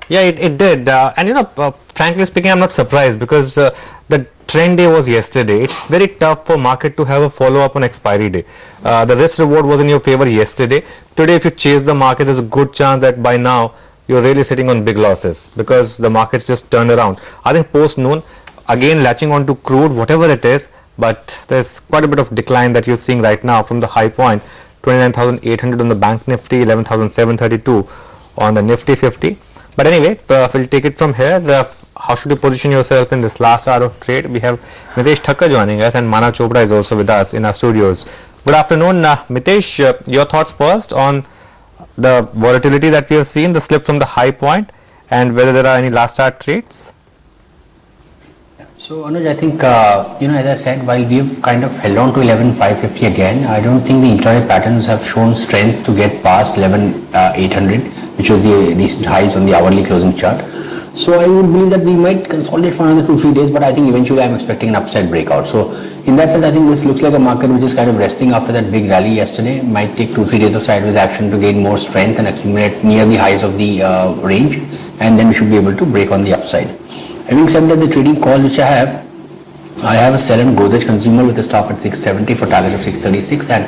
Yeah, it did. And frankly speaking, I'm not surprised because the trend day was yesterday. It's very tough for market to have a follow-up on expiry day. The risk reward was in your favor yesterday. Today, if you chase the market, there's a good chance that by now you're really sitting on big losses because the market's just turned around. I think post-noon, again latching on to crude, whatever it is, but there's quite a bit of decline that you're seeing right now from the high point, 29,800 on the Bank Nifty, 11,732 on the Nifty 50. But anyway, we'll take it from here. How should you position yourself in this last hour of trade? We have Mitesh Thakkar joining us and Manav Chopra is also with us in our studios. Good afternoon, Mitesh. Your thoughts first on the volatility that we have seen, the slip from the high point, and whether there are any last hour trades? So Anuj, I think as I said, while we have kind of held on to 11,550 again, I don't think the intraday patterns have shown strength to get past 11,800, which was the recent highs on the hourly closing chart. So I would believe that we might consolidate for another 2-3 days, but I think eventually I'm expecting an upside breakout. So in that sense, I think this looks like a market which is kind of resting after that big rally yesterday. Might take 2-3 days of sideways action to gain more strength and accumulate near the highs of the range, and then we should be able to break on the upside. Having said that, the trading call which I have a sell and Godrej Consumer with a stop at 670 for target of 636, and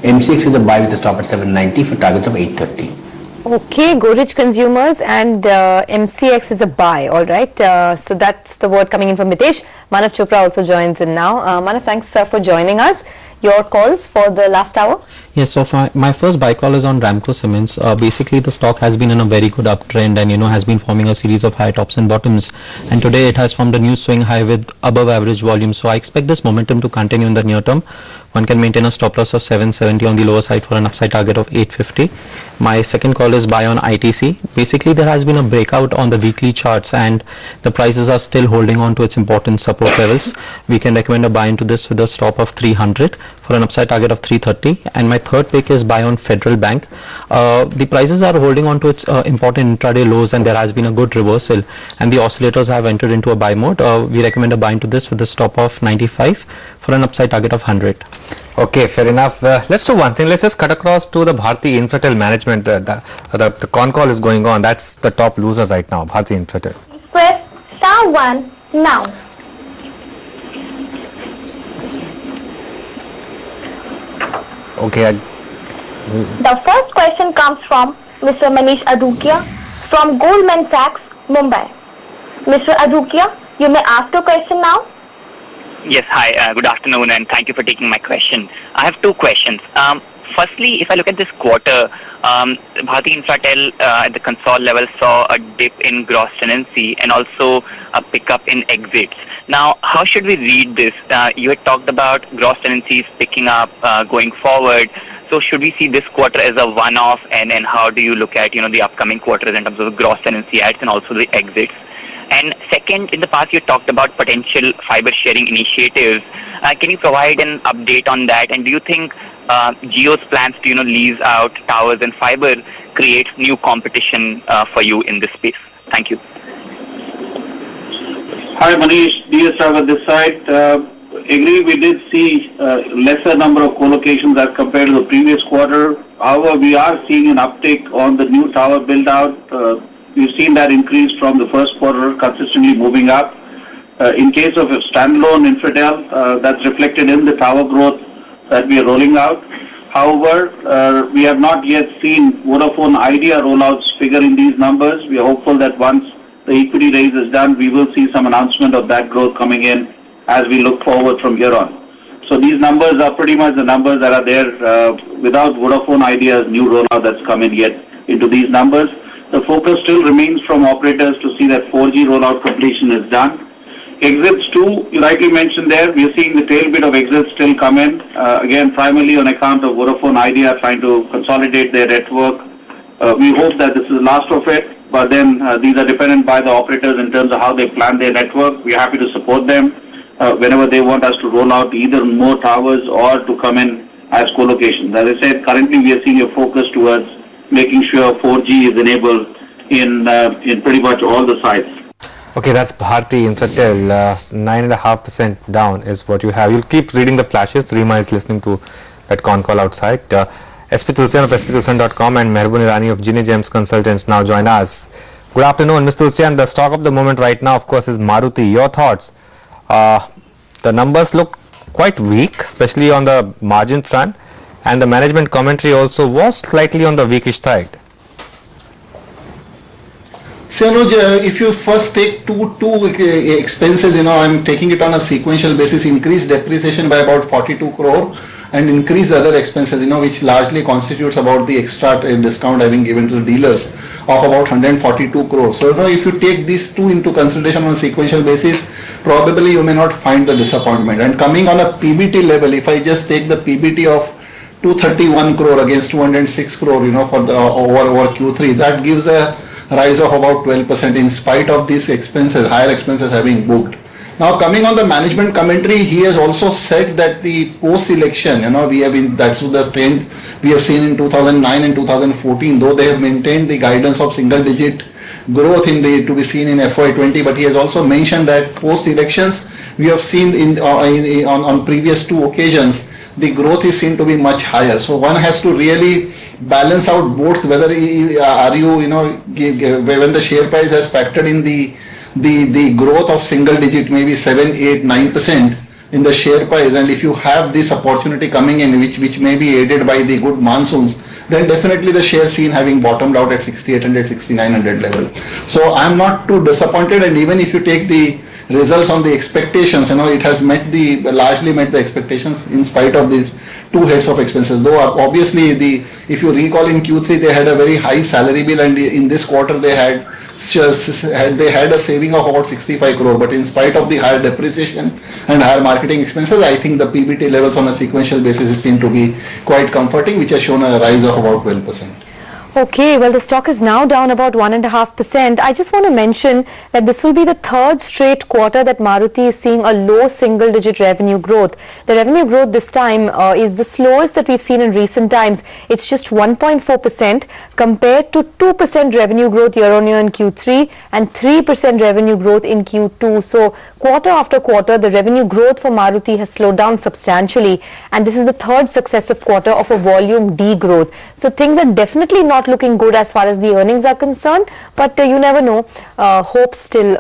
MCX is a buy with a stop at 790 for targets of 830. Okay, Godrej Consumers and MCX is a buy, all right. So that's the word coming in from Mitesh. Manav Chopra also joins in now. Manav, thanks for joining us. Your calls for the last hour? Yes, so my first buy call is on Ramco Cements. Basically, the stock has been in a very good uptrend and has been forming a series of high tops and bottoms. And today it has formed a new swing high with above average volume. So I expect this momentum to continue in the near term. One can maintain a stop loss of 770 on the lower side for an upside target of 850. My second call is buy on ITC. Basically, there has been a breakout on the weekly charts and the prices are still holding on to its important support levels. We can recommend a buy into this with a stop of 300 for an upside target of 330. And my third pick is buy on Federal Bank. The prices are holding on to its important intraday lows and there has been a good reversal and the oscillators have entered into a buy mode. We recommend a buy into this with a stop of 95 for an upside target of 100. Okay, fair enough. Let's do one thing. Let's just cut across to the Bharti Infratel management. The con call is going on. That's the top loser right now, Bharti Infratel. Press *1 now. Okay. The first question comes from Mr. Manish Adukia from Goldman Sachs, Mumbai. Mr. Adukia, you may ask your question now. Yes, hi, good afternoon and thank you for taking my question. I have two questions. Firstly, if I look at this quarter, Bharti Infratel at the console level saw a dip in gross tenancy and also a pickup in exits. Now, how should we read this? You had talked about gross tenancies picking up going forward. So should we see this quarter as a one-off, and how do you look at the upcoming quarters in terms of gross tenancy adds and also the exits? And second, in the past you talked about potential fiber sharing initiatives. Can you provide an update on that? And do you think Jio's plans to lease out towers and fiber creates new competition for you in this space? Thank you. Hi Manish, DSR on this side. Agree, we did see lesser number of co-locations as compared to the previous quarter. However, we are seeing an uptick on the new tower build out. We've seen that increase from the first quarter, consistently moving up. In case of a standalone Infratel, that's reflected in the tower growth that we are rolling out. However, we have not yet seen Vodafone Idea rollouts figure in these numbers. We are hopeful that once the equity raise is done, we will see some announcement of that growth coming in as we look forward from here on. So these numbers are pretty much the numbers that are there without Vodafone Idea's new rollout that's come in yet into these numbers. The focus still remains from operators to see that 4G rollout completion is done. Exits too, you rightly mentioned there, we are seeing the tail bit of exits still come in, again primarily on account of Vodafone Idea trying to consolidate their network. We hope that this is the last of it, but then these are dependent by the operators in terms of how they plan their network. We are happy to support them whenever they want us to roll out either more towers or to come in as co-locations. As I said, currently we are seeing a focus towards making sure 4G is enabled in pretty much all the sites. Okay, that's Bharti Infratel. 9.5% down is what you have. You'll keep reading the flashes. Rima is listening to that con call outside. SP Tulsian of sptulsian.com and Mehrbun Irani of Genie Gems Consultants now join us. Good afternoon, Mr. Tulsian. The stock of the moment right now, of course, is Maruti. Your thoughts? The numbers look quite weak, especially on the margin front, and the management commentary also was slightly on the weakish side. So, if you first take two expenses, I'm taking it on a sequential basis, increased depreciation by about 42 crore and increased other expenses, which largely constitutes about the extra discount having given to the dealers of about 142 crore. So, if you take these two into consideration on a sequential basis, probably you may not find the disappointment. And coming on a PBT level, if I just take the PBT of 231 crore against 206 crore, for the over Q3, that gives a rise of about 12% in spite of these expenses, higher expenses having booked. Now coming on the management commentary, he has also said that the post-election, that's the trend we have seen in 2009 and 2014, though they have maintained the guidance of single-digit growth to be seen in FY20, but he has also mentioned that post-elections, we have seen on previous two occasions, the growth is seen to be much higher. So one has to really balance out both, whether when the share price has factored in the growth of single digit, maybe 7, 8, 9% in the share price, and if you have this opportunity coming in which may be aided by the good monsoons, then definitely the share seen having bottomed out at 6,800, 6,900 level. So I'm not too disappointed, and even if you take the results on the expectations, it has largely met the expectations in spite of these two heads of expenses. Though obviously if you recall in Q3 they had a very high salary bill, and in this quarter they had a saving of about 65 crore. But in spite of the higher depreciation and higher marketing expenses, I think the PBT levels on a sequential basis seem to be quite comforting, which has shown a rise of about 12%. Okay, well, the stock is now down about 1.5%. I just want to mention that this will be the third straight quarter that Maruti is seeing a low single-digit revenue growth. The revenue growth this time is the slowest that we've seen in recent times. It's just 1.4% compared to 2% revenue growth year-on-year in Q3 and 3% revenue growth in Q2. So, quarter after quarter, the revenue growth for Maruti has slowed down substantially, and this is the third successive quarter of a volume degrowth. So, things are definitely not looking good as far as the earnings are concerned, but you never know. Hope still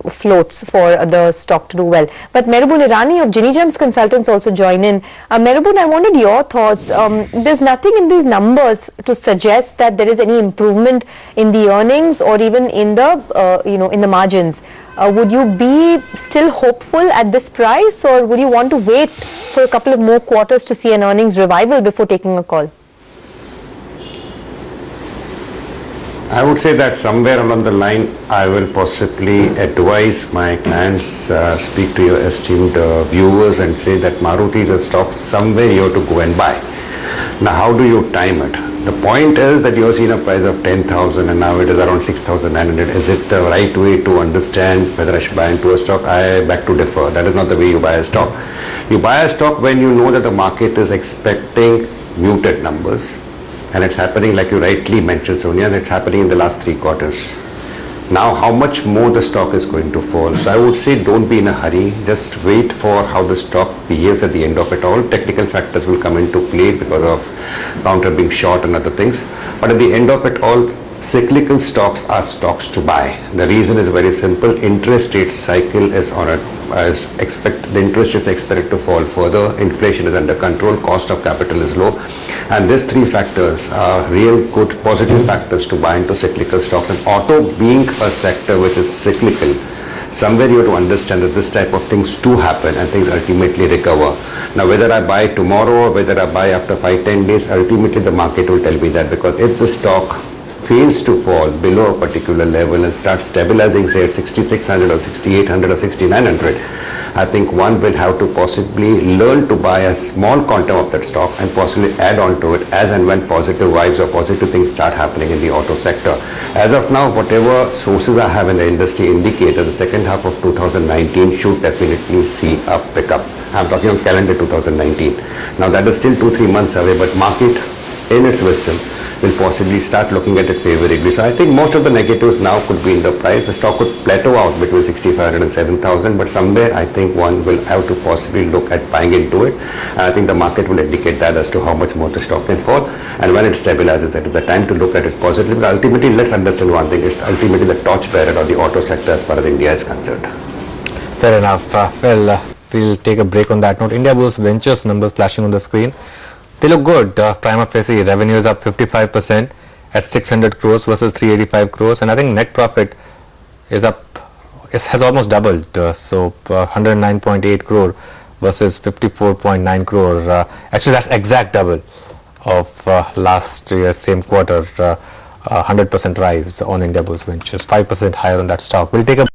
floats for the stock to do well. But Merubun Irani of Ginny Gems Consultants also join in. Merubun, I wanted your thoughts. There's nothing in these numbers to suggest that there is any improvement in the earnings or even in the in the margins. Would you be still hopeful at this price, or would you want to wait for a couple of more quarters to see an earnings revival before taking a call? I would say that somewhere along the line, I will possibly advise my clients, speak to your esteemed viewers and say that Maruti is a stock somewhere you have to go and buy. Now, how do you time it? The point is that you have seen a price of 10,000 and now it is around 6,900. Is it the right way to understand whether I should buy into a stock? I beg to differ. That is not the way you buy a stock. You buy a stock when you know that the market is expecting muted numbers. And it's happening, like you rightly mentioned, Sonia, and it's happening in the last 3 quarters. Now, how much more the stock is going to fall? So I would say don't be in a hurry. Just wait for how the stock behaves at the end of it all. Technical factors will come into play because of counter being short and other things. But at the end of it all, cyclical stocks are stocks to buy. The reason is very simple. Interest rate cycle is on the interest rates are expected to fall further. Inflation is under control. Cost of capital is low. And these 3 factors are real good positive factors to buy into cyclical stocks. And auto being a sector which is cyclical, somewhere you have to understand that this type of things do happen and things ultimately recover. Now, whether I buy tomorrow or whether I buy after 5-10 days, ultimately the market will tell me that, because if the stock fails to fall below a particular level and starts stabilizing, say at 6,600 or 6,800 or 6,900, I think one will have to possibly learn to buy a small quantum of that stock and possibly add on to it as and when positive vibes or positive things start happening in the auto sector. As of now, whatever sources I have in the industry indicate that the second half of 2019 should definitely see a pickup. I'm talking of calendar 2019. Now that is still 2-3 months away, but market in its wisdom will possibly start looking at it favorably. So I think most of the negatives now could be in the price. The stock could plateau out between 6,500 and 7,000, but somewhere I think one will have to possibly look at buying into it. And I think the market will indicate that as to how much more the stock can fall. And when it stabilizes, it is the time to look at it positively. But ultimately, let's understand one thing. It's ultimately the torchbearer or the auto sector as far as India is concerned. Fair enough. We'll take a break on that note. Indiabulls Ventures numbers flashing on the screen. They look good. Prima facie revenue is up 55% at 600 crores versus 385 crores, and I think net profit is up. It has almost doubled. So 109.8 crore versus 54.9 crore. Actually, that's exact double of last year's same quarter. 100% rise on Indiabulls Ventures. 5% higher on that stock. We'll take a